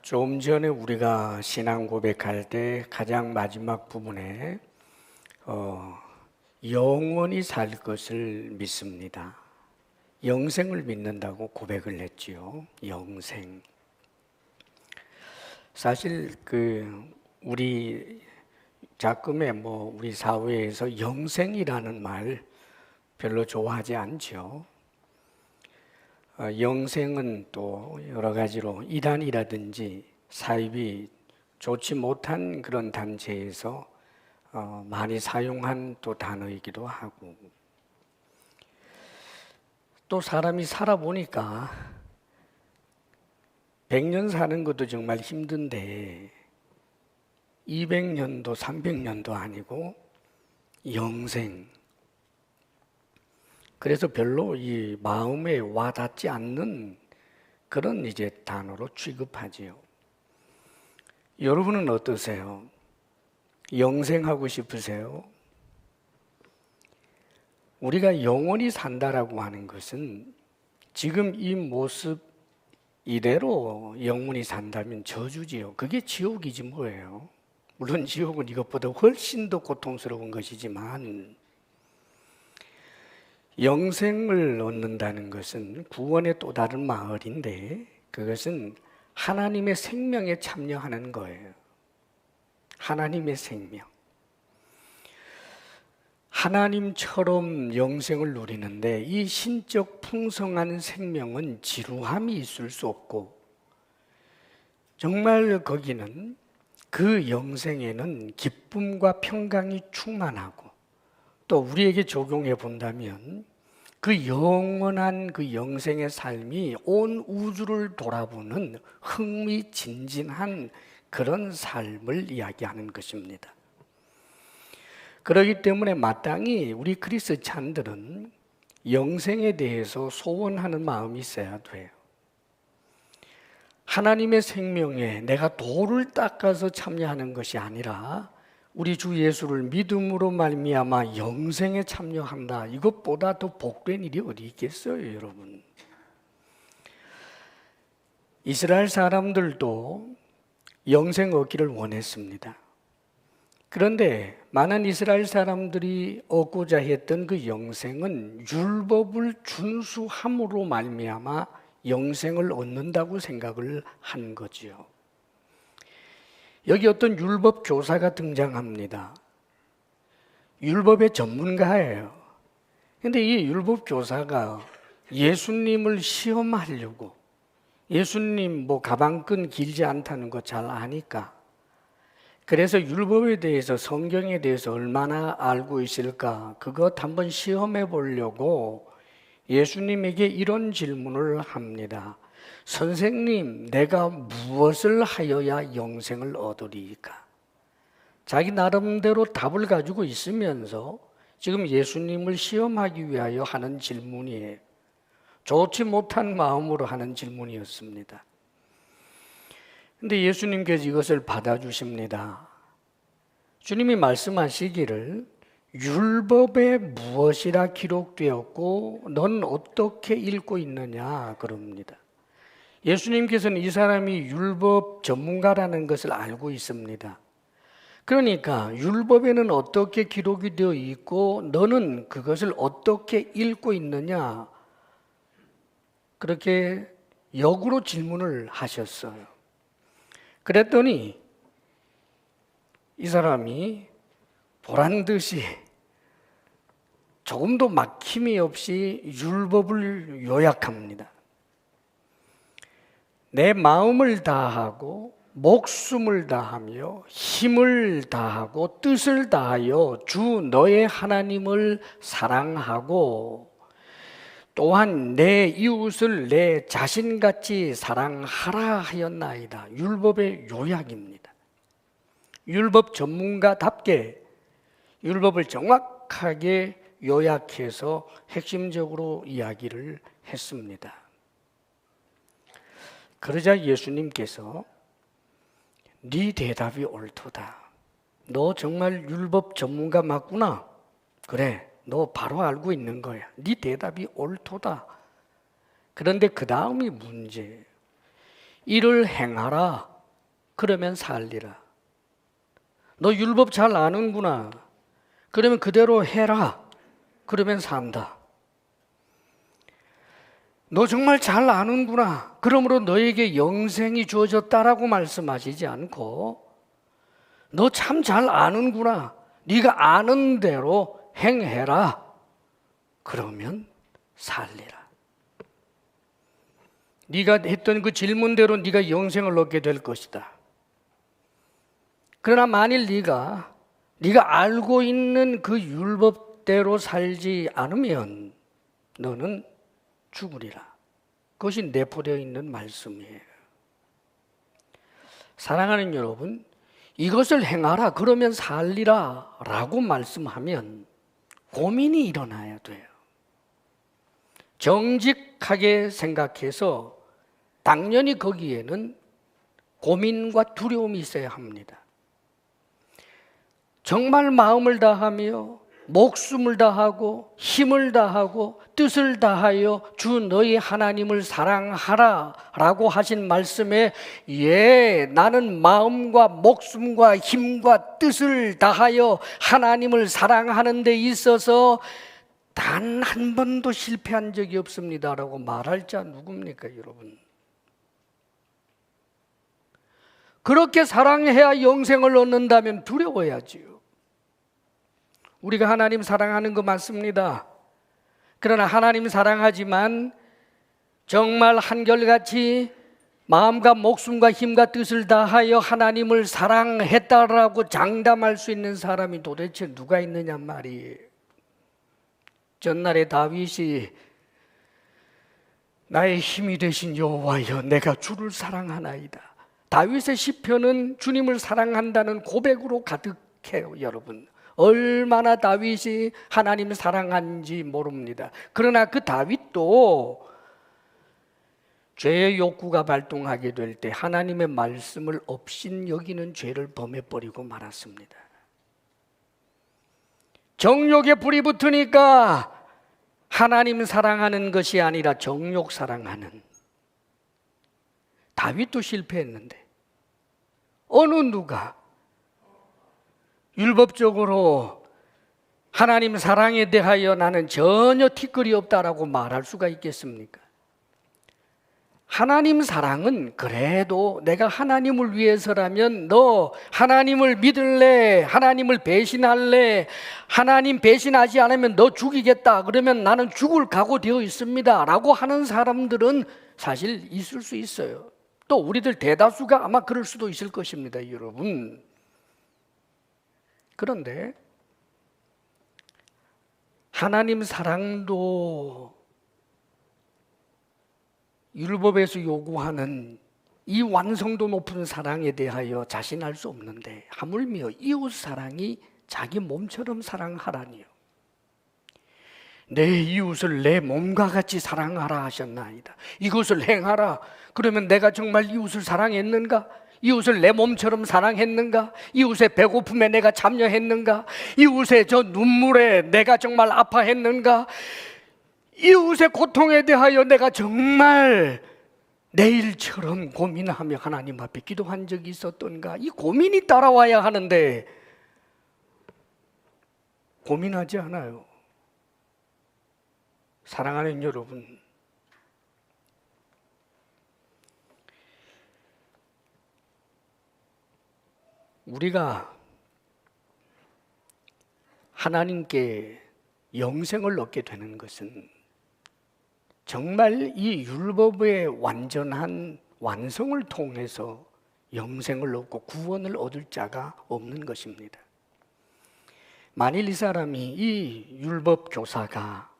좀 전에 우리가 신앙 고백할 때 가장 마지막 부분에 영원히 살 것을 믿습니다. 영생을 믿는다고 고백을 했지요. 영생. 사실 우리 자금에 우리 사회에서 영생이라는 말 별로 좋아하지 않죠. 영생은 또 여러 가지로 이단이라든지 사입이 좋지 못한 그런 단체에서 많이 사용한 또 단어이기도 하고, 또 사람이 살아보니까 100년 사는 것도 정말 힘든데 200년도 300년도 아니고 영생, 그래서 별로 이 마음에 와닿지 않는 그런 이제 단어로 취급하지요. 여러분은 어떠세요? 영생하고 싶으세요? 우리가 영원히 산다라고 하는 것은 지금 이 모습 이대로 영원히 산다면 저주지요. 그게 지옥이지 뭐예요. 물론 지옥은 이것보다 훨씬 더 고통스러운 것이지만, 영생을 얻는다는 것은 구원의 또 다른 마을인데, 그것은 하나님의 생명에 참여하는 거예요. 하나님의 생명. 하나님처럼 영생을 누리는데 이 신적 풍성한 생명은 지루함이 있을 수 없고, 정말 거기는 그 영생에는 기쁨과 평강이 충만하고, 또 우리에게 적용해 본다면 그 영원한 그 영생의 삶이 온 우주를 돌아보는 흥미진진한 그런 삶을 이야기하는 것입니다. 그렇기 때문에 마땅히 우리 그리스찬들은 영생에 대해서 소원하는 마음이 있어야 돼요. 하나님의 생명에 내가 돌을 닦아서 참여하는 것이 아니라 우리 주 예수를 믿음으로 말미암아 영생에 참여한다. 이것보다 더 복된 일이 어디 있겠어요, 여러분? 이스라엘 사람들도 영생 얻기를 원했습니다. 그런데 많은 이스라엘 사람들이 얻고자 했던 그 영생은 율법을 준수함으로 말미암아 영생을 얻는다고 생각을 한 거지요. 여기 어떤 율법 교사가 등장합니다. 율법의 전문가예요. 그런데 이 율법 교사가 예수님을 시험하려고, 예수님 가방끈 길지 않다는 거 잘 아니까, 그래서 율법에 대해서, 성경에 대해서 얼마나 알고 있을까, 그것 한번 시험해 보려고 예수님에게 이런 질문을 합니다. 선생님, 내가 무엇을 하여야 영생을 얻으리까? 자기 나름대로 답을 가지고 있으면서 지금 예수님을 시험하기 위하여 하는 질문이에요. 좋지 못한 마음으로 하는 질문이었습니다. 그런데 예수님께서 이것을 받아주십니다. 주님이 말씀하시기를 율법에 무엇이라 기록되었고 넌 어떻게 읽고 있느냐 그럽니다. 예수님께서는 이 사람이 율법 전문가라는 것을 알고 있습니다. 그러니까 율법에는 어떻게 기록이 되어 있고 너는 그것을 어떻게 읽고 있느냐, 그렇게 역으로 질문을 하셨어요. 그랬더니 이 사람이 보란듯이 조금도 막힘이 없이 율법을 요약합니다. 내 마음을 다하고 목숨을 다하며 힘을 다하고 뜻을 다하여 주 너의 하나님을 사랑하고 또한 내 이웃을 내 자신같이 사랑하라 하였나이다. 율법의 요약입니다. 율법 전문가답게 율법을 정확하게 요약해서 핵심적으로 이야기를 했습니다. 그러자 예수님께서 네 대답이 옳도다. 너 정말 율법 전문가 맞구나. 그래, 너 바로 알고 있는 거야. 네 대답이 옳도다. 그런데 그 다음이 문제예요. 이를 행하라. 그러면 살리라. 너 율법 잘 아는구나. 그러면 그대로 해라. 그러면 산다. 너 정말 잘 아는구나. 그러므로 너에게 영생이 주어졌다라고 말씀하시지 않고 너 참 잘 아는구나. 네가 아는 대로 행해라. 그러면 살리라. 네가 했던 그 질문대로 네가 영생을 얻게 될 것이다. 그러나 만일 네가 알고 있는 그 율법대로 살지 않으면 너는 죽으리라. 그것이 내포되어 있는 말씀이에요. 사랑하는 여러분, 이것을 행하라 그러면 살리라 라고 말씀하면 고민이 일어나야 돼요. 정직하게 생각해서 당연히 거기에는 고민과 두려움이 있어야 합니다. 정말 마음을 다하며 목숨을 다하고 힘을 다하고 뜻을 다하여 주 너희 하나님을 사랑하라 라고 하신 말씀에 나는 마음과 목숨과 힘과 뜻을 다하여 하나님을 사랑하는 데 있어서 단 한 번도 실패한 적이 없습니다 라고 말할 자 누굽니까 여러분? 그렇게 사랑해야 영생을 얻는다면 두려워야지요. 우리가 하나님 사랑하는 거 맞습니다. 그러나 하나님 사랑하지만 정말 한결같이 마음과 목숨과 힘과 뜻을 다하여 하나님을 사랑했다라고 장담할 수 있는 사람이 도대체 누가 있느냐 말이에요. 전날에 다윗이 나의 힘이 되신 여호와여 내가 주를 사랑하나이다. 다윗의 시편은 주님을 사랑한다는 고백으로 가득해요. 여러분 얼마나 다윗이 하나님을 사랑한지 모릅니다. 그러나 그 다윗도 죄의 욕구가 발동하게 될 때 하나님의 말씀을 없인 여기는 죄를 범해버리고 말았습니다. 정욕에 불이 붙으니까 하나님 사랑하는 것이 아니라 정욕 사랑하는, 다윗도 실패했는데 어느 누가 율법적으로 하나님 사랑에 대하여 나는 전혀 티끌이 없다라고 말할 수가 있겠습니까? 하나님 사랑은 그래도 내가 하나님을 위해서라면 너 하나님을 믿을래? 하나님을 배신할래? 하나님 배신하지 않으면 너 죽이겠다. 그러면 나는 죽을 각오 되어 있습니다 라고 하는 사람들은 사실 있을 수 있어요. 또 우리들 대다수가 아마 그럴 수도 있을 것입니다, 여러분. 그런데 하나님 사랑도 율법에서 요구하는 이 완성도 높은 사랑에 대하여 자신할 수 없는데 하물며 이웃 사랑이 자기 몸처럼 사랑하라니요. 내 이웃을 내 몸과 같이 사랑하라 하셨나이다. 이것을 행하라. 그러면 내가 정말 이웃을 사랑했는가? 이웃을 내 몸처럼 사랑했는가? 이웃의 배고픔에 내가 참여했는가? 이웃의 저 눈물에 내가 정말 아파했는가? 이웃의 고통에 대하여 내가 정말 내일처럼 고민하며 하나님 앞에 기도한 적이 있었던가? 이 고민이 따라와야 하는데 고민하지 않아요. 사랑하는 여러분, 우리가 하나님께 영생을 얻게 되는 것은 정말 이 율법의 완전한 완성을 통해서 영생을 얻고 구원을 얻을 자가 없는 것입니다. 만일 이 사람이, 이 율법 교사가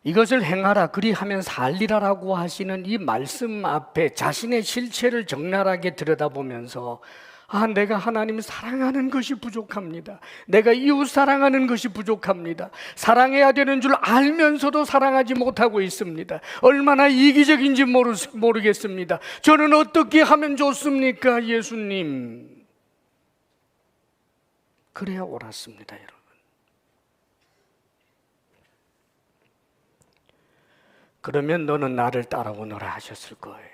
이것을 행하라 그리하면 살리라라고 하시는 이 말씀 앞에 자신의 실체를 적나라하게 들여다보면서 내가 하나님 사랑하는 것이 부족합니다. 내가 이웃 사랑하는 것이 부족합니다. 사랑해야 되는 줄 알면서도 사랑하지 못하고 있습니다. 얼마나 이기적인지 모르겠습니다. 저는 어떻게 하면 좋습니까, 예수님? 그래야 옳았습니다, 여러분. 그러면 너는 나를 따라오너라 하셨을 거예요.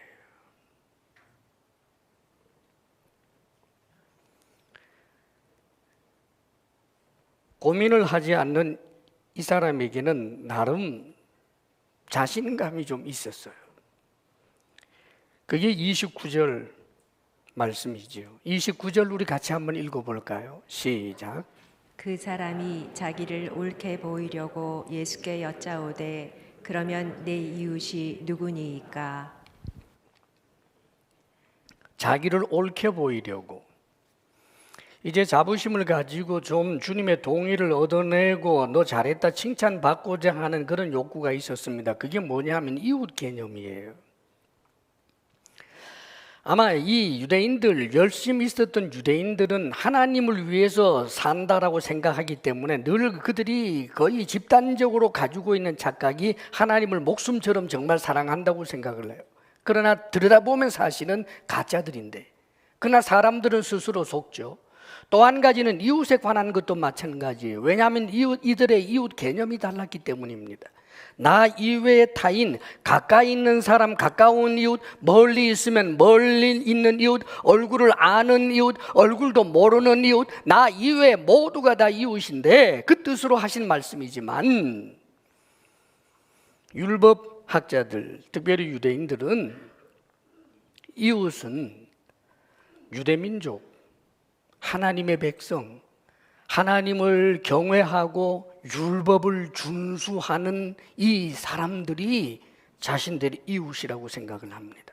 고민을 하지 않는 이 사람에게는 나름 자신감이 좀 있었어요. 그게 29절 말씀이지요. 29절 우리 같이 한번 읽어볼까요? 시작. 그 사람이 자기를 옳게 보이려고 예수께 여짜오되 그러면 내 이웃이 누구니이까? 자기를 옳게 보이려고, 이제 자부심을 가지고 좀 주님의 동의를 얻어내고 너 잘했다 칭찬받고자 하는 그런 욕구가 있었습니다. 그게 뭐냐면 이웃 개념이에요. 아마 이 유대인들, 열심히 있었던 유대인들은 하나님을 위해서 산다라고 생각하기 때문에 늘 그들이 거의 집단적으로 가지고 있는 착각이 하나님을 목숨처럼 정말 사랑한다고 생각을 해요. 그러나 들여다보면 사실은 가짜들인데, 그러나 사람들은 스스로 속죠. 또 한 가지는 이웃에 관한 것도 마찬가지예요. 왜냐하면 이들의 이웃 개념이 달랐기 때문입니다. 나 이외의 타인, 가까이 있는 사람, 가까운 이웃, 멀리 있으면 멀리 있는 이웃, 얼굴을 아는 이웃, 얼굴도 모르는 이웃, 나 이외의 모두가 다 이웃인데, 그 뜻으로 하신 말씀이지만 율법학자들, 특별히 유대인들은 이웃은 유대민족, 하나님의 백성, 하나님을 경외하고 율법을 준수하는 이 사람들이 자신들의 이웃이라고 생각을 합니다.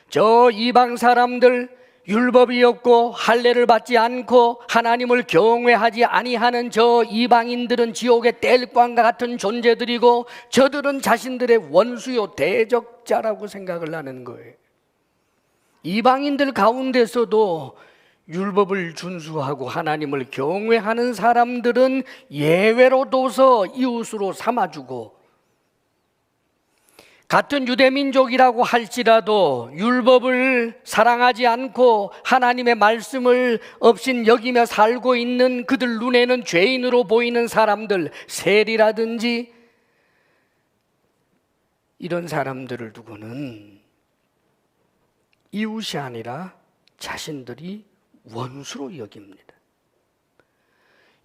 저 이방 사람들, 율법이 없고 할례를 받지 않고 하나님을 경외하지 아니하는 저 이방인들은 지옥의 뗄광과 같은 존재들이고, 저들은 자신들의 원수요 대적자라고 생각을 하는 거예요. 이방인들 가운데서도 율법을 준수하고 하나님을 경외하는 사람들은 예외로 둬서 이웃으로 삼아주고, 같은 유대민족이라고 할지라도 율법을 사랑하지 않고 하나님의 말씀을 없인 여기며 살고 있는 그들 눈에는 죄인으로 보이는 사람들, 세리라든지 이런 사람들을 두고는 이웃이 아니라 자신들이 원수로 여깁니다.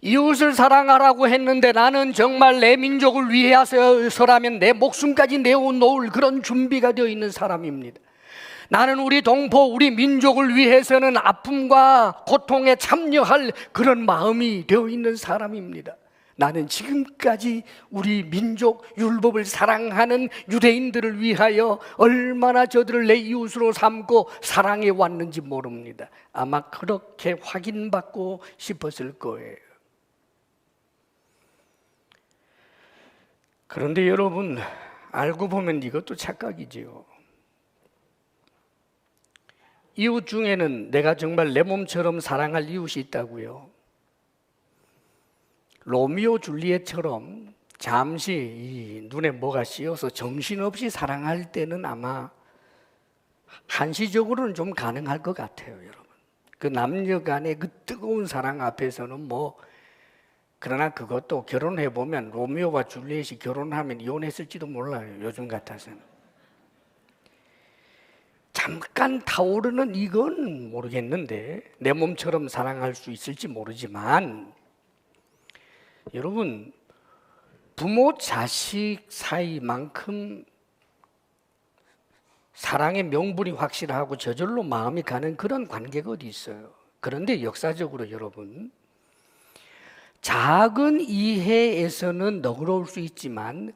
이웃을 사랑하라고 했는데 나는 정말 내 민족을 위해서라면 내 목숨까지 내어놓을 그런 준비가 되어 있는 사람입니다. 나는 우리 동포, 우리 민족을 위해서는 아픔과 고통에 참여할 그런 마음이 되어 있는 사람입니다. 나는 지금까지 우리 민족 율법을 사랑하는 유대인들을 위하여 얼마나 저들을 내 이웃으로 삼고 사랑해 왔는지 모릅니다. 아마 그렇게 확인받고 싶었을 거예요. 그런데 여러분, 알고 보면 이것도 착각이지요. 이웃 중에는 내가 정말 내 몸처럼 사랑할 이웃이 있다고요. 로미오 줄리엣처럼 잠시 눈에 뭐가 씌어서 정신없이 사랑할 때는 아마 한시적으로는 좀 가능할 것 같아요, 여러분. 그 남녀 간의 그 뜨거운 사랑 앞에서는 그러나 그것도 결혼해보면 로미오와 줄리엣이 결혼하면 이혼했을지도 몰라요, 요즘 같아서는. 잠깐 타오르는 이건 모르겠는데, 내 몸처럼 사랑할 수 있을지 모르지만, 여러분, 부모 자식 사이만큼 사랑의 명분이 확실하고 저절로 마음이 가는 그런 관계가 어디 있어요. 그런데 역사적으로 여러분, 작은 이해에서는 너그러울 수 있지만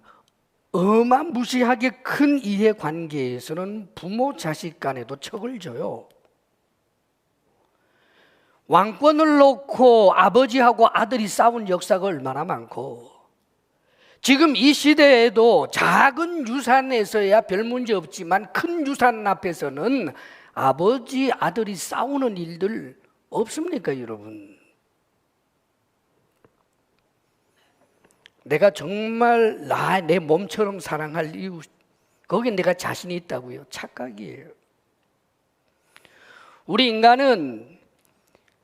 어마무시하게 큰 이해 관계에서는 부모 자식 간에도 척을 져요. 왕권을 놓고 아버지하고 아들이 싸운 역사가 얼마나 많고, 지금 이 시대에도 작은 유산에서야 별 문제 없지만 큰 유산 앞에서는 아버지 아들이 싸우는 일들 없습니까, 여러분? 내가 정말 내 몸처럼 사랑할 이유, 거기에 내가 자신이 있다고요? 착각이에요. 우리 인간은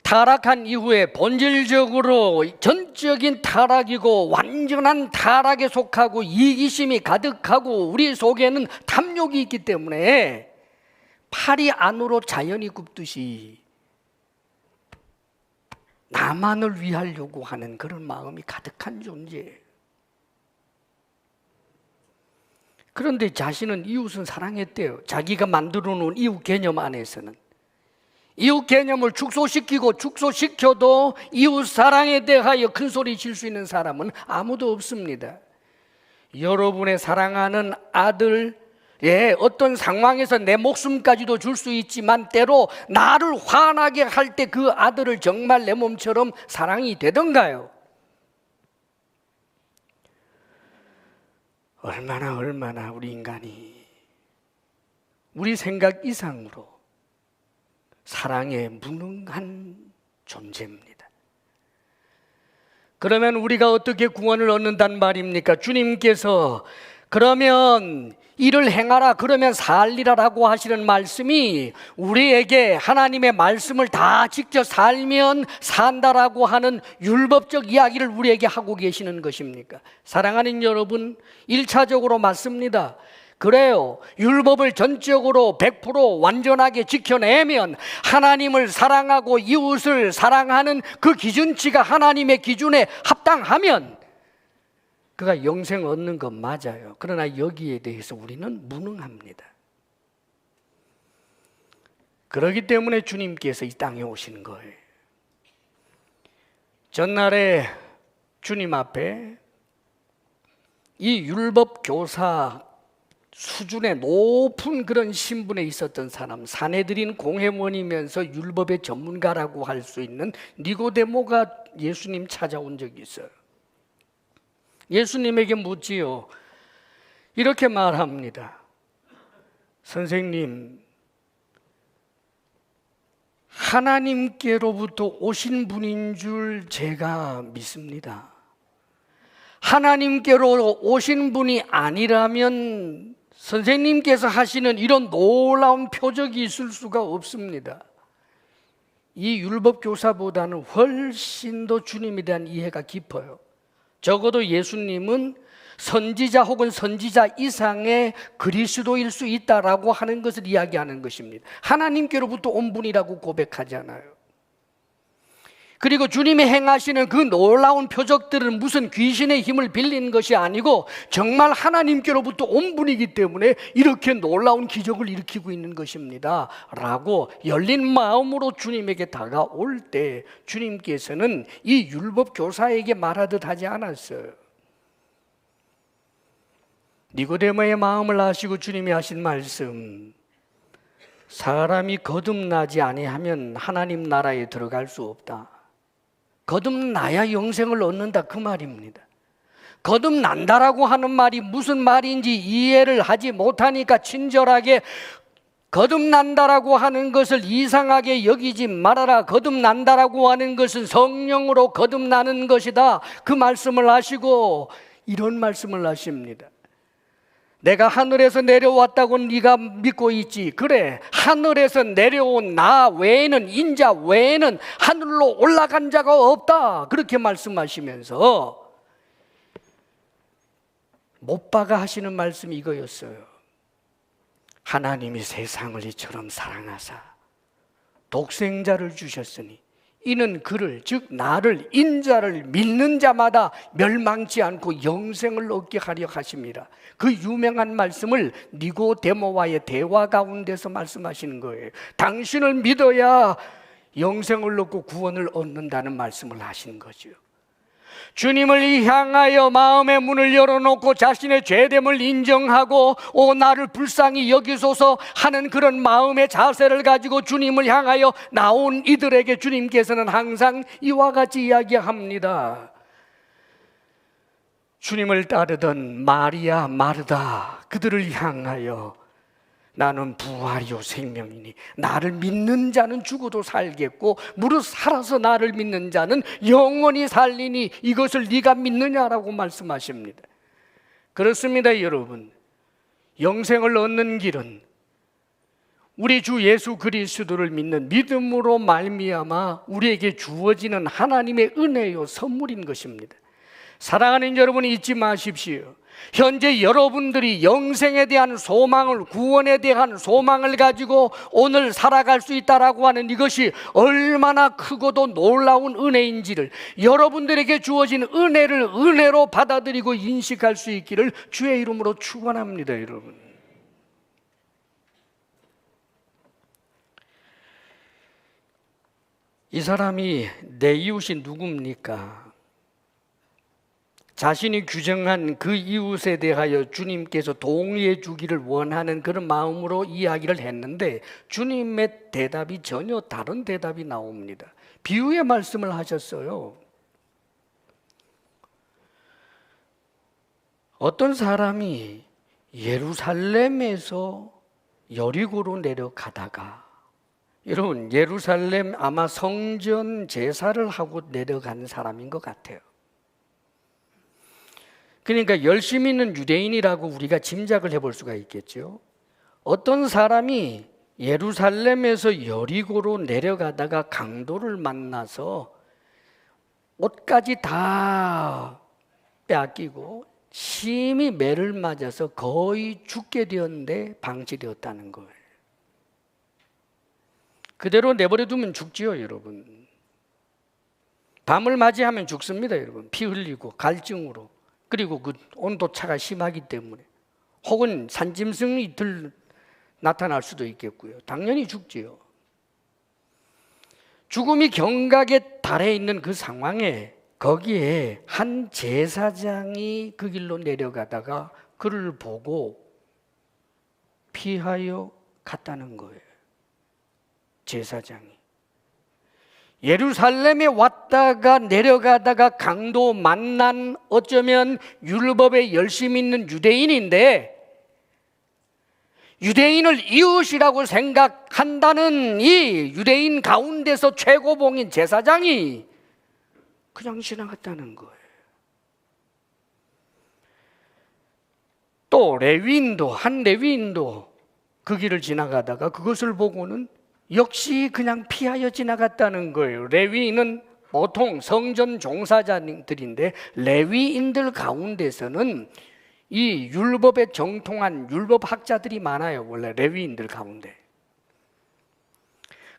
타락한 이후에 본질적으로 전적인 타락이고 완전한 타락에 속하고 이기심이 가득하고 우리 속에는 탐욕이 있기 때문에 팔이 안으로 자연이 굽듯이 나만을 위하려고 하는 그런 마음이 가득한 존재예요. 그런데 자신은 이웃은 사랑했대요. 자기가 만들어 놓은 이웃 개념 안에서는. 이웃 개념을 축소시켜도 이웃 사랑에 대하여 큰 소리 칠 수 있는 사람은 아무도 없습니다. 여러분의 사랑하는 아들, 어떤 상황에서 내 목숨까지도 줄 수 있지만 때로 나를 화나게 할 때 그 아들을 정말 내 몸처럼 사랑이 되던가요? 얼마나 우리 인간이 우리 생각 이상으로 사랑에 무능한 존재입니다. 그러면 우리가 어떻게 구원을 얻는단 말입니까? 주님께서 그러면 이를 행하라, 그러면 살리라라고 하시는 말씀이 우리에게 하나님의 말씀을 다 지켜 살면 산다라고 하는 율법적 이야기를 우리에게 하고 계시는 것입니까? 사랑하는 여러분, 1차적으로 맞습니다. 그래요. 율법을 전적으로 100% 완전하게 지켜내면 하나님을 사랑하고 이웃을 사랑하는 그 기준치가 하나님의 기준에 합당하면 그가 영생 얻는 건 맞아요. 그러나 여기에 대해서 우리는 무능합니다. 그렇기 때문에 주님께서 이 땅에 오시는 거예요. 전날에 주님 앞에 이 율법 교사 수준의 높은 그런 신분에 있었던 사람, 사내들인 공회원이면서 율법의 전문가라고 할 수 있는 니고데모가 예수님 찾아온 적이 있어요. 예수님에게 묻지요. 이렇게 말합니다. 선생님, 하나님께로부터 오신 분인 줄 제가 믿습니다. 하나님께로 오신 분이 아니라면 선생님께서 하시는 이런 놀라운 표적이 있을 수가 없습니다. 이 율법 교사보다는 훨씬 더 주님에 대한 이해가 깊어요. 적어도 예수님은 선지자 혹은 선지자 이상의 그리스도일 수 있다라고 하는 것을 이야기하는 것입니다. 하나님께로부터 온 분이라고 고백하잖아요. 그리고 주님이 행하시는 그 놀라운 표적들은 무슨 귀신의 힘을 빌린 것이 아니고 정말 하나님께로부터 온 분이기 때문에 이렇게 놀라운 기적을 일으키고 있는 것입니다 라고 열린 마음으로 주님에게 다가올 때 주님께서는 이 율법 교사에게 말하듯 하지 않았어요. 니고데모의 마음을 아시고 주님이 하신 말씀, 사람이 거듭나지 아니하면 하나님 나라에 들어갈 수 없다. 거듭나야 영생을 얻는다, 그 말입니다. 거듭난다라고 하는 말이 무슨 말인지 이해를 하지 못하니까 친절하게 거듭난다라고 하는 것을 이상하게 여기지 말아라. 거듭난다라고 하는 것은 성령으로 거듭나는 것이다, 그 말씀을 하시고 이런 말씀을 하십니다. 내가 하늘에서 내려왔다고 네가 믿고 있지. 그래, 하늘에서 내려온 나 외에는, 인자 외에는 하늘로 올라간 자가 없다, 그렇게 말씀하시면서 못 박아 하시는 말씀이 이거였어요. 하나님이 세상을 이처럼 사랑하사 독생자를 주셨으니 이는 그를, 즉 나를, 인자를 믿는 자마다 멸망치 않고 영생을 얻게 하려 하심이라. 그 유명한 말씀을 니고데모와의 대화 가운데서 말씀하시는 거예요. 당신을 믿어야 영생을 얻고 구원을 얻는다는 말씀을 하시는 거죠. 주님을 향하여 마음의 문을 열어놓고 자신의 죄됨을 인정하고 나를 불쌍히 여기소서 하는 그런 마음의 자세를 가지고 주님을 향하여 나온 이들에게 주님께서는 항상 이와 같이 이야기합니다. 주님을 따르던 마리아, 마르다 그들을 향하여 나는 부활이요 생명이니 나를 믿는 자는 죽어도 살겠고 무릇 살아서 나를 믿는 자는 영원히 살리니 이것을 네가 믿느냐라고 말씀하십니다. 그렇습니다, 여러분. 영생을 얻는 길은 우리 주 예수 그리스도를 믿는 믿음으로 말미암아 우리에게 주어지는 하나님의 은혜요 선물인 것입니다. 사랑하는 여러분, 잊지 마십시오. 현재 여러분들이 영생에 대한 소망을, 구원에 대한 소망을 가지고 오늘 살아갈 수 있다라고 하는 이것이 얼마나 크고도 놀라운 은혜인지를, 여러분들에게 주어진 은혜를 은혜로 받아들이고 인식할 수 있기를 주의 이름으로 축원합니다. 여러분, 이 사람이 내 이웃이 누굽니까? 자신이 규정한 그 이웃에 대하여 주님께서 동의해 주기를 원하는 그런 마음으로 이야기를 했는데 주님의 대답이 전혀 다른 대답이 나옵니다. 비유의 말씀을 하셨어요. 어떤 사람이 예루살렘에서 여리고로 내려가다가, 여러분, 예루살렘 아마 성전 제사를 하고 내려간 사람인 것 같아요. 그러니까 열심히 있는 유대인이라고 우리가 짐작을 해볼 수가 있겠죠. 어떤 사람이 예루살렘에서 여리고로 내려가다가 강도를 만나서 옷까지 다 빼앗기고 심히 매를 맞아서 거의 죽게 되었는데 방치되었다는 거예요. 그대로 내버려 두면 죽지요, 여러분. 밤을 맞이하면 죽습니다, 여러분. 피 흘리고 갈증으로. 그리고 그 온도차가 심하기 때문에, 혹은 산짐승이 이틀 나타날 수도 있겠고요. 당연히 죽지요. 죽음이 경각에 달해 있는 그 상황에 거기에 한 제사장이 그 길로 내려가다가 그를 보고 피하여 갔다는 거예요. 제사장이 예루살렘에 왔다가 내려가다가 강도 만난, 어쩌면 율법에 열심히 있는 유대인인데 유대인을 이웃이라고 생각한다는 이 유대인 가운데서 최고봉인 제사장이 그냥 지나갔다는 거예요. 또 레위인도, 한 레위인도 그 길을 지나가다가 그것을 보고는 역시 그냥 피하여 지나갔다는 거예요. 레위인은 보통 성전 종사자들인데 레위인들 가운데서는 이 율법에 정통한 율법학자들이 많아요. 원래 레위인들 가운데.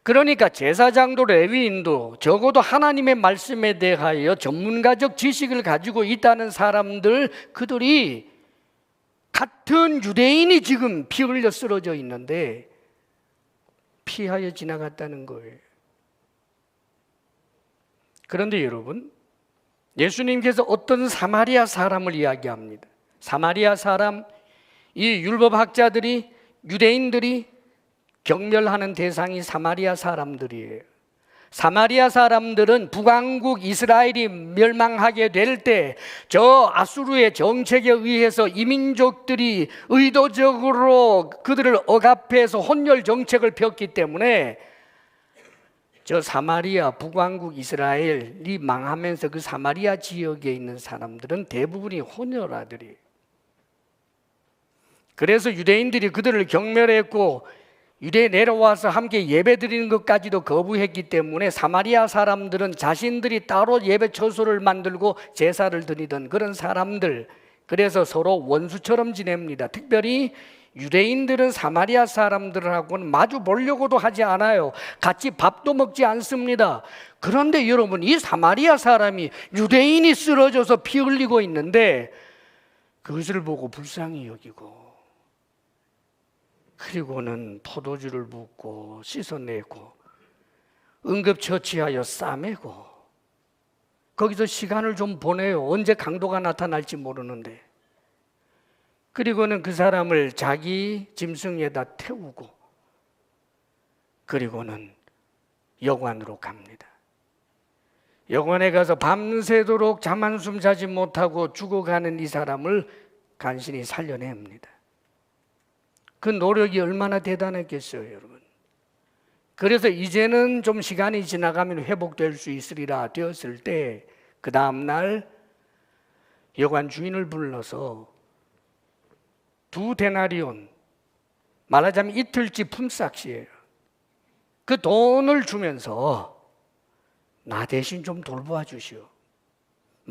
그러니까 제사장도 레위인도 적어도 하나님의 말씀에 대하여 전문가적 지식을 가지고 있다는 사람들, 그들이 같은 유대인이 지금 피 흘려 쓰러져 있는데 피하여 지나갔다는 거예요. 그런데 여러분, 예수님께서 어떤 사마리아 사람을 이야기합니다. 사마리아 사람, 이 율법학자들이, 유대인들이 경멸하는 대상이 사마리아 사람들이에요. 사마리아 사람들은 북왕국 이스라엘이 멸망하게 될 때 저 아수르의 정책에 의해서 이민족들이 의도적으로 그들을 억압해서 혼혈 정책을 폈기 때문에 저 사마리아, 북왕국 이스라엘이 망하면서 그 사마리아 지역에 있는 사람들은 대부분이 혼혈아들이에요. 그래서 유대인들이 그들을 경멸했고 유대에 내려와서 함께 예배 드리는 것까지도 거부했기 때문에 사마리아 사람들은 자신들이 따로 예배 처소를 만들고 제사를 드리던 그런 사람들, 그래서 서로 원수처럼 지냅니다. 특별히 유대인들은 사마리아 사람들하고는 마주 보려고도 하지 않아요. 같이 밥도 먹지 않습니다. 그런데 여러분, 이 사마리아 사람이 유대인이 쓰러져서 피 흘리고 있는데 그것을 보고 불쌍히 여기고, 그리고는 포도주를 붓고 씻어내고 응급처치하여 싸매고 거기서 시간을 좀 보내요. 언제 강도가 나타날지 모르는데. 그리고는 그 사람을 자기 짐승에다 태우고 그리고는 여관으로 갑니다. 여관에 가서 밤새도록 잠 한숨 자지 못하고 죽어가는 이 사람을 간신히 살려냅니다. 그 노력이 얼마나 대단했겠어요, 여러분. 그래서 이제는 좀 시간이 지나가면 회복될 수 있으리라 되었을 때 그 다음날 여관 주인을 불러서 2데나리온, 말하자면 이틀치 품삯이에요. 그 돈을 주면서 나 대신 좀 돌보아 주시오.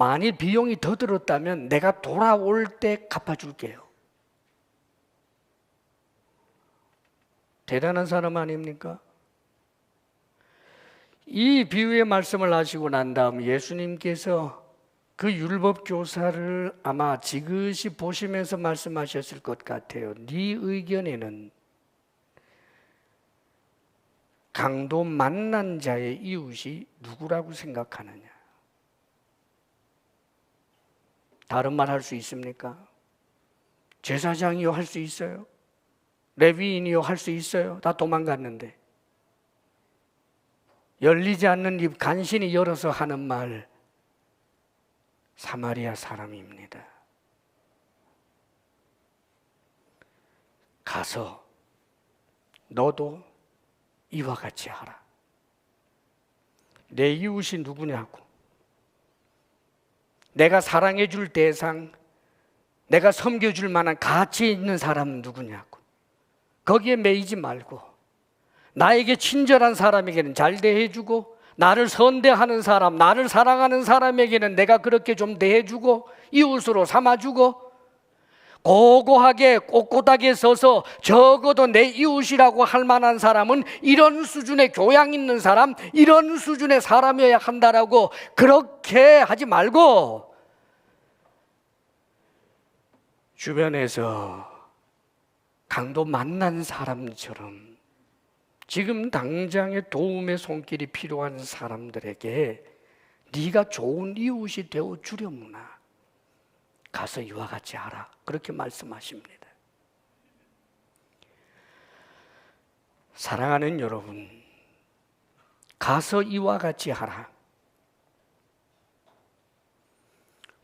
만일 비용이 더 들었다면 내가 돌아올 때 갚아줄게요. 대단한 사람 아닙니까? 이 비유의 말씀을 하시고 난 다음 예수님께서 그 율법 교사를 아마 지그시 보시면서 말씀하셨을 것 같아요. 네 의견에는 강도 만난 자의 이웃이 누구라고 생각하느냐? 다른 말 할 수 있습니까? 제사장이요 할 수 있어요? 레위인이요 할 수 있어요? 다 도망갔는데. 열리지 않는 입 간신히 열어서 하는 말, 사마리아 사람입니다. 가서 너도 이와 같이 하라. 내 이웃이 누구냐고, 내가 사랑해 줄 대상, 내가 섬겨줄 만한 가치 있는 사람은 누구냐고, 거기에 매이지 말고 나에게 친절한 사람에게는 잘 대해주고, 나를 선대하는 사람, 나를 사랑하는 사람에게는 내가 그렇게 좀 대해주고 이웃으로 삼아주고, 고고하게 꼿꼿하게 서서 적어도 내 이웃이라고 할 만한 사람은 이런 수준의 교양 있는 사람, 이런 수준의 사람이어야 한다라고 그렇게 하지 말고, 주변에서 강도 만난 사람처럼 지금 당장의 도움의 손길이 필요한 사람들에게 네가 좋은 이웃이 되어 주려무나 가서 이와 같이 하라, 그렇게 말씀하십니다. 사랑하는 여러분, 가서 이와 같이 하라.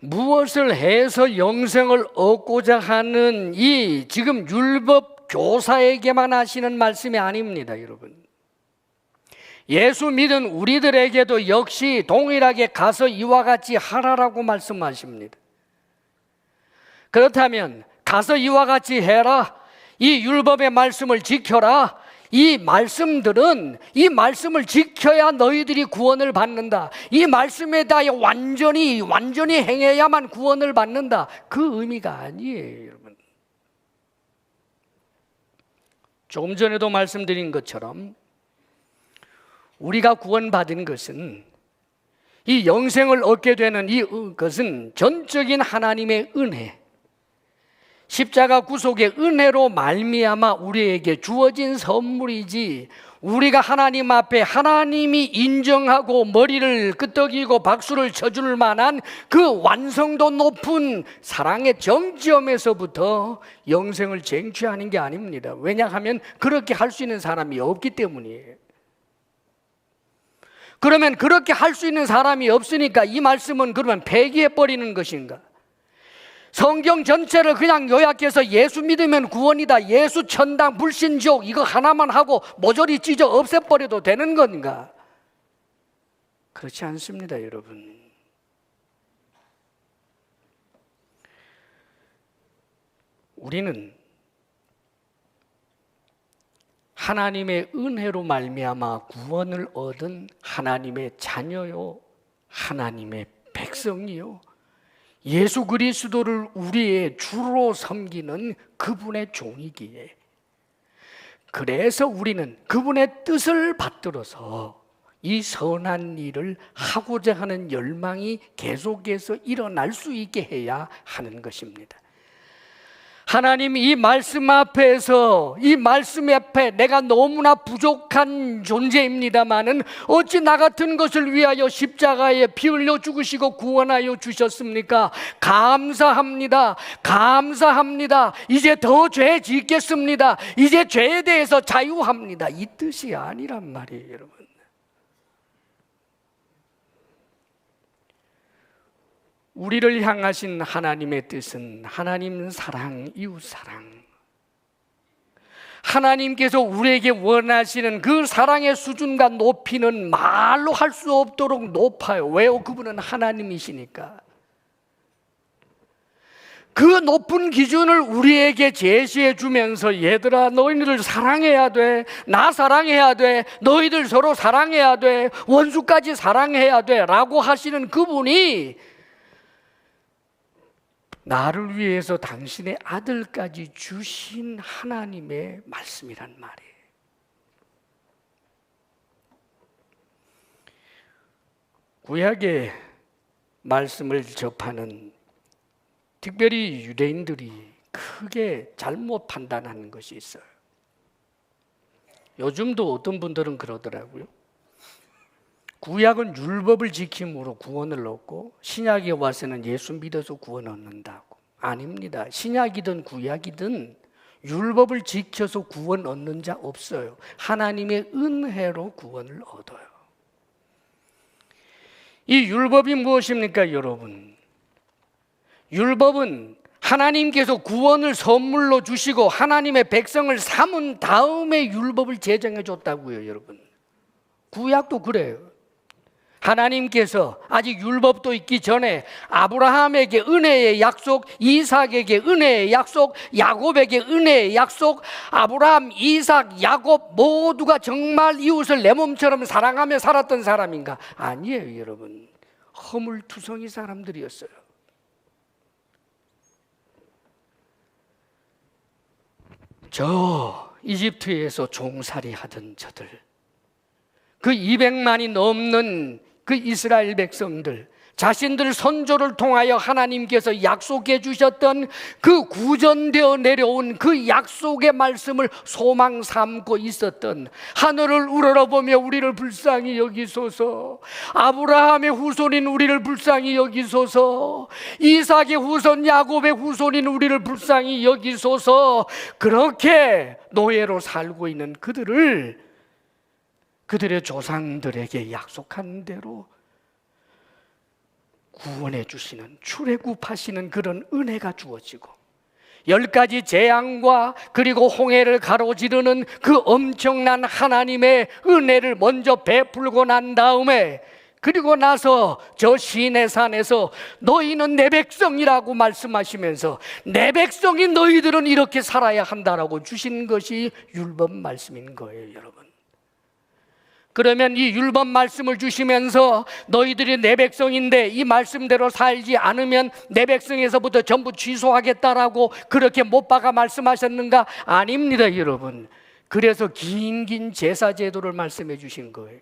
무엇을 해서 영생을 얻고자 하는 이 지금 율법 교사에게만 하시는 말씀이 아닙니다, 여러분. 예수 믿은 우리들에게도 역시 동일하게 가서 이와 같이 하라라고 말씀하십니다. 그렇다면 가서 이와 같이 해라, 이 율법의 말씀을 지켜라, 이 말씀들은 이 말씀을 지켜야 너희들이 구원을 받는다, 이 말씀에 대하여 완전히 행해야만 구원을 받는다, 그 의미가 아니에요, 여러분. 조금 전에도 말씀드린 것처럼 우리가 구원받은 것은, 이 영생을 얻게 되는 이것은 전적인 하나님의 은혜, 십자가 구속의 은혜로 말미암아 우리에게 주어진 선물이지, 우리가 하나님 앞에 하나님이 인정하고 머리를 끄덕이고 박수를 쳐줄 만한 그 완성도 높은 사랑의 정점에서부터 영생을 쟁취하는 게 아닙니다. 왜냐하면 그렇게 할 수 있는 사람이 없기 때문이에요. 그러면 그렇게 할 수 있는 사람이 없으니까 이 말씀은 그러면 폐기해버리는 것인가? 성경 전체를 그냥 요약해서 예수 믿으면 구원이다, 예수 천당 불신지옥 이거 하나만 하고 모조리 찢어 없애버려도 되는 건가? 그렇지 않습니다, 여러분. 우리는 하나님의 은혜로 말미암아 구원을 얻은 하나님의 자녀요, 하나님의 백성이요, 예수 그리스도를 우리의 주로 섬기는 그분의 종이기에, 그래서 우리는 그분의 뜻을 받들어서 이 선한 일을 하고자 하는 열망이 계속해서 일어날 수 있게 해야 하는 것입니다. 하나님, 이 말씀 앞에서, 이 말씀 앞에 내가 너무나 부족한 존재입니다마는 어찌 나 같은 것을 위하여 십자가에 피 흘려 죽으시고 구원하여 주셨습니까? 감사합니다. 감사합니다. 이제 더 죄 짓겠습니다. 이제 죄에 대해서 자유합니다. 이 뜻이 아니란 말이에요, 여러분. 우리를 향하신 하나님의 뜻은 하나님 사랑, 이웃 사랑, 하나님께서 우리에게 원하시는 그 사랑의 수준과 높이는 말로 할 수 없도록 높아요. 왜요? 그분은 하나님이시니까. 그 높은 기준을 우리에게 제시해 주면서, 얘들아 너희들 사랑해야 돼, 나 사랑해야 돼, 너희들 서로 사랑해야 돼, 원수까지 사랑해야 돼 라고 하시는 그분이 나를 위해서 당신의 아들까지 주신 하나님의 말씀이란 말이에요. 구약의 말씀을 접하는 특별히 유대인들이 크게 잘못 판단하는 것이 있어요. 요즘도 어떤 분들은 그러더라고요. 구약은 율법을 지킴으로 구원을 얻고 신약에 와서는 예수 믿어서 구원 얻는다고. 아닙니다. 신약이든 구약이든 율법을 지켜서 구원 얻는 자 없어요. 하나님의 은혜로 구원을 얻어요. 이 율법이 무엇입니까, 여러분? 율법은 하나님께서 구원을 선물로 주시고 하나님의 백성을 삼은 다음에 율법을 제정해 줬다고요, 여러분. 구약도 그래요. 하나님께서 아직 율법도 있기 전에 아브라함에게 은혜의 약속, 이삭에게 은혜의 약속, 야곱에게 은혜의 약속, 아브라함, 이삭, 야곱 모두가 정말 이웃을 내 몸처럼 사랑하며 살았던 사람인가? 아니에요, 여러분. 허물투성이 사람들이었어요. 저 이집트에서 종살이 하던 저들, 그 200만이 넘는 그 이스라엘 백성들, 자신들 선조를 통하여 하나님께서 약속해 주셨던 그 구전되어 내려온 그 약속의 말씀을 소망 삼고 있었던, 하늘을 우러러보며 우리를 불쌍히 여기소서, 아브라함의 후손인 우리를 불쌍히 여기소서, 이삭의 후손 야곱의 후손인 우리를 불쌍히 여기소서, 그렇게 노예로 살고 있는 그들을 그들의 조상들에게 약속한 대로 구원해 주시는, 출애굽하시는 그런 은혜가 주어지고 10가지 재앙과 그리고 홍해를 가로지르는 그 엄청난 하나님의 은혜를 먼저 베풀고 난 다음에, 그리고 나서 저 시내산에서 너희는 내 백성이라고 말씀하시면서 내 백성인 너희들은 이렇게 살아야 한다라고 주신 것이 율법 말씀인 거예요, 여러분. 그러면 이 율법 말씀을 주시면서 너희들이 내 백성인데 이 말씀대로 살지 않으면 내 백성에서부터 전부 취소하겠다라고 그렇게 못 박아 말씀하셨는가? 아닙니다, 여러분. 그래서 긴 제사 제도를 말씀해 주신 거예요.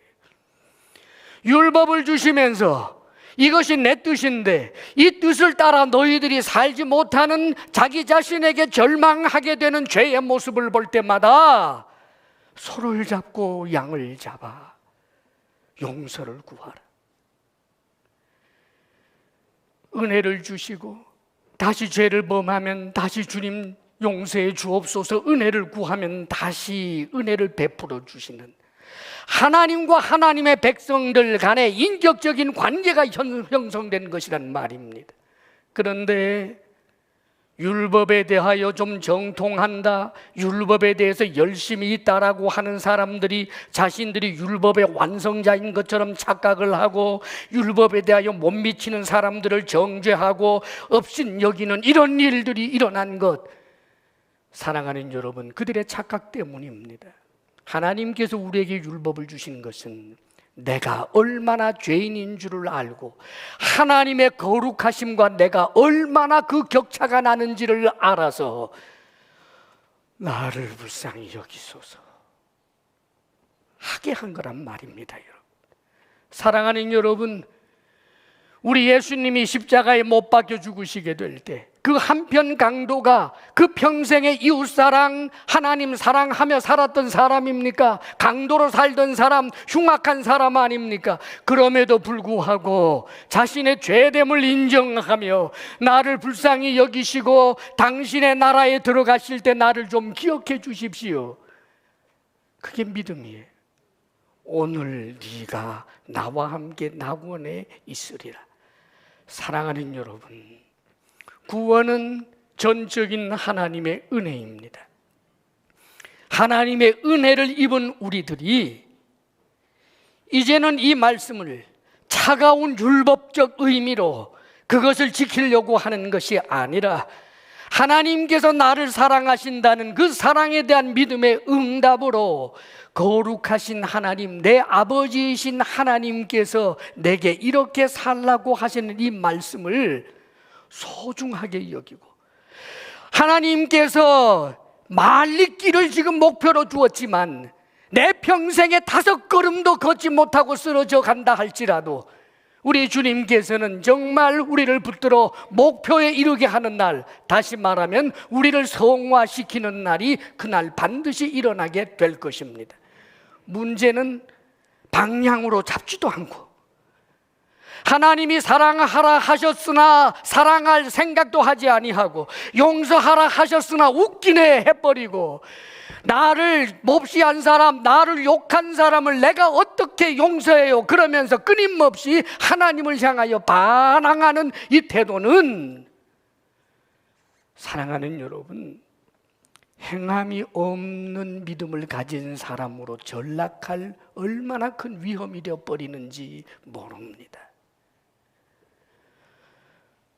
율법을 주시면서 이것이 내 뜻인데 이 뜻을 따라 너희들이 살지 못하는, 자기 자신에게 절망하게 되는 죄의 모습을 볼 때마다 소를 잡고 양을 잡아 용서를 구하라. 은혜를 주시고 다시 죄를 범하면 다시 주님 용서해 주옵소서, 은혜를 구하면 다시 은혜를 베풀어 주시는 하나님과 하나님의 백성들 간의 인격적인 관계가 형성된 것이란 말입니다. 그런데 율법에 대하여 좀 정통한다, 율법에 대해서 열심히 있다라고 하는 사람들이 자신들이 율법의 완성자인 것처럼 착각을 하고 율법에 대하여 못 미치는 사람들을 정죄하고 업신여기는 이런 일들이 일어난 것, 사랑하는 여러분, 그들의 착각 때문입니다. 하나님께서 우리에게 율법을 주신 것은 내가 얼마나 죄인인 줄을 알고 하나님의 거룩하심과 내가 얼마나 그 격차가 나는지를 알아서 나를 불쌍히 여기소서 하게 한 거란 말입니다, 여러분. 사랑하는 여러분, 우리 예수님이 십자가에 못 박혀 죽으시게 될 때 그 한편 강도가 그 평생의 이웃사랑, 하나님 사랑하며 살았던 사람입니까? 강도로 살던 사람, 흉악한 사람 아닙니까? 그럼에도 불구하고 자신의 죄됨을 인정하며 나를 불쌍히 여기시고 당신의 나라에 들어가실 때 나를 좀 기억해 주십시오. 그게 믿음이에요. 오늘 네가 나와 함께 낙원에 있으리라. 사랑하는 여러분, 구원은 전적인 하나님의 은혜입니다. 하나님의 은혜를 입은 우리들이 이제는 이 말씀을 차가운 율법적 의미로 그것을 지키려고 하는 것이 아니라 하나님께서 나를 사랑하신다는 그 사랑에 대한 믿음의 응답으로 거룩하신 하나님, 내 아버지이신 하나님께서 내게 이렇게 살라고 하시는 이 말씀을 소중하게 여기고, 하나님께서 말리기를 지금 목표로 두었지만 내 평생에 5걸음도 걷지 못하고 쓰러져 간다 할지라도 우리 주님께서는 정말 우리를 붙들어 목표에 이르게 하는 날, 다시 말하면 우리를 성화시키는 날이 그날 반드시 일어나게 될 것입니다. 문제는 방향으로 잡지도 않고, 하나님이 사랑하라 하셨으나 사랑할 생각도 하지 아니하고, 용서하라 하셨으나 웃기네 해버리고, 나를 몹시 한 사람, 나를 욕한 사람을 내가 어떻게 용서해요? 그러면서 끊임없이 하나님을 향하여 반항하는 이 태도는, 사랑하는 여러분, 행함이 없는 믿음을 가진 사람으로 전락할 얼마나 큰 위험이 되어버리는지 모릅니다.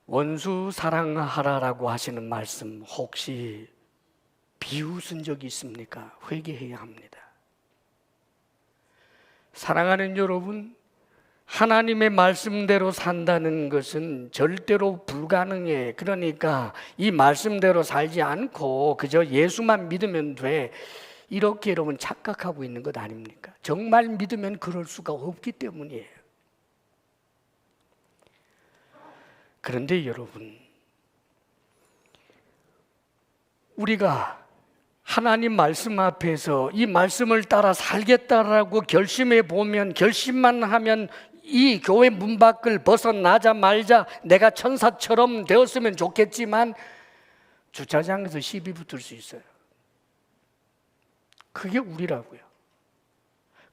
원수 사랑하라라고 하시는 말씀 혹시 비웃은 적이 있습니까? 회개해야 합니다. 사랑하는 여러분, 하나님의 말씀대로 산다는 것은 절대로 불가능해. 그러니까 이 말씀대로 살지 않고 그저 예수만 믿으면 돼, 이렇게 여러분 착각하고 있는 것 아닙니까? 정말 믿으면 그럴 수가 없기 때문이에요. 그런데 여러분, 우리가 하나님 말씀 앞에서 이 말씀을 따라 살겠다라고 결심해 보면, 결심만 하면 이 교회 문 밖을 벗어나자마자 내가 천사처럼 되었으면 좋겠지만 주차장에서 시비 붙을 수 있어요. 그게 우리라고요.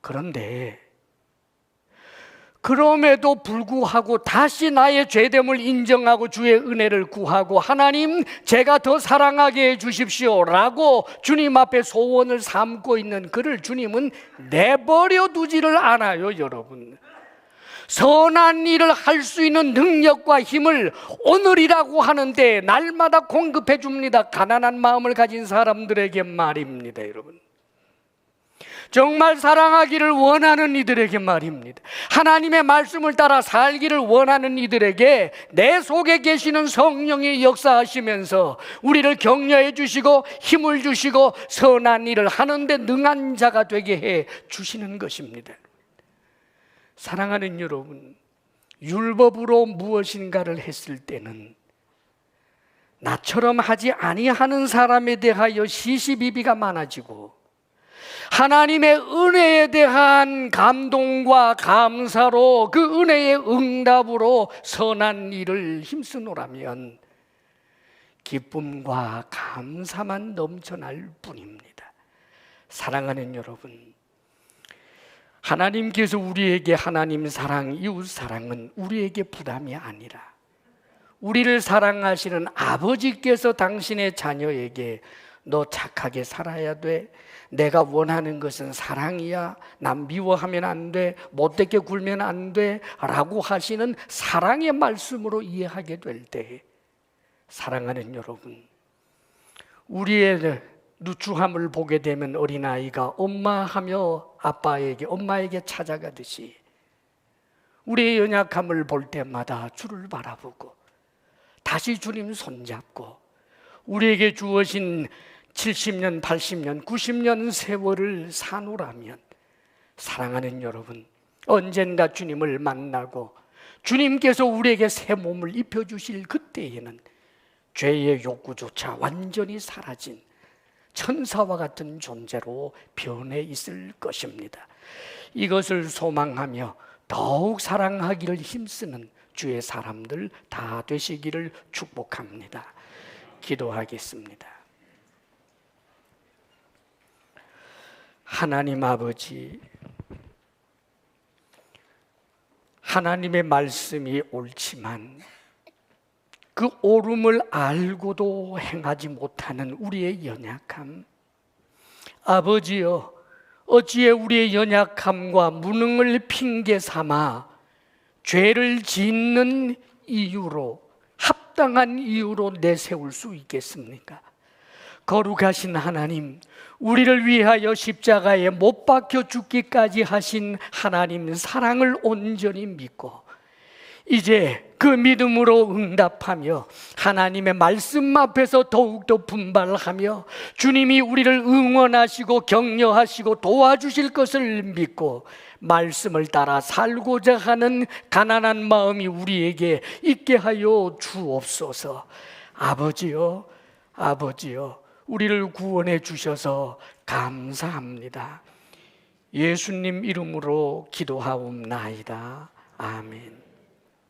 그런데 그럼에도 불구하고 다시 나의 죄됨을 인정하고 주의 은혜를 구하고, 하나님 제가 더 사랑하게 해주십시오 라고 주님 앞에 소원을 삼고 있는 그를 주님은 내버려 두지를 않아요. 여러분, 선한 일을 할 수 있는 능력과 힘을 오늘이라고 하는데 날마다 공급해 줍니다. 가난한 마음을 가진 사람들에게 말입니다. 여러분, 정말 사랑하기를 원하는 이들에게 말입니다. 하나님의 말씀을 따라 살기를 원하는 이들에게 내 속에 계시는 성령이 역사하시면서 우리를 격려해 주시고 힘을 주시고 선한 일을 하는데 능한 자가 되게 해 주시는 것입니다. 사랑하는 여러분, 율법으로 무엇인가를 했을 때는 나처럼 하지 아니하는 사람에 대하여 시시비비가 많아지고, 하나님의 은혜에 대한 감동과 감사로 그 은혜의 응답으로 선한 일을 힘쓰노라면 기쁨과 감사만 넘쳐날 뿐입니다. 사랑하는 여러분, 하나님께서 우리에게 하나님 사랑, 이웃 사랑은 우리에게 부담이 아니라 우리를 사랑하시는 아버지께서 당신의 자녀에게 너 착하게 살아야 돼, 내가 원하는 것은 사랑이야, 남 미워하면 안 돼, 못되게 굴면 안 돼 라고 하시는 사랑의 말씀으로 이해하게 될 때, 사랑하는 여러분, 우리의 누추함을 보게 되면 어린아이가 엄마하며 엄마에게 찾아가듯이 우리의 연약함을 볼 때마다 주를 바라보고 다시 주님 손잡고 우리에게 주어진 70년, 80년, 90년 세월을 사노라면, 사랑하는 여러분, 언젠가 주님을 만나고 주님께서 우리에게 새 몸을 입혀주실 그때에는 죄의 욕구조차 완전히 사라진 천사와 같은 존재로 변해 있을 것입니다. 이것을 소망하며 더욱 사랑하기를 힘쓰는 주의 사람들 다 되시기를 축복합니다. 기도하겠습니다. 하나님 아버지, 하나님의 말씀이 옳지만 그 옳음을 알고도 행하지 못하는 우리의 연약함, 아버지여, 어찌에 우리의 연약함과 무능을 핑계 삼아 죄를 짓는 이유로, 합당한 이유로 내세울 수 있겠습니까? 거룩하신 하나님, 우리를 위하여 십자가에 못 박혀 죽기까지 하신 하나님 사랑을 온전히 믿고 이제 그 믿음으로 응답하며 하나님의 말씀 앞에서 더욱더 분발하며 주님이 우리를 응원하시고 격려하시고 도와주실 것을 믿고 말씀을 따라 살고자 하는 가난한 마음이 우리에게 있게 하여 주옵소서. 아버지요, 아버지요, 우리를 구원해 주셔서 감사합니다. 예수님 이름으로 기도하옵나이다. 아멘.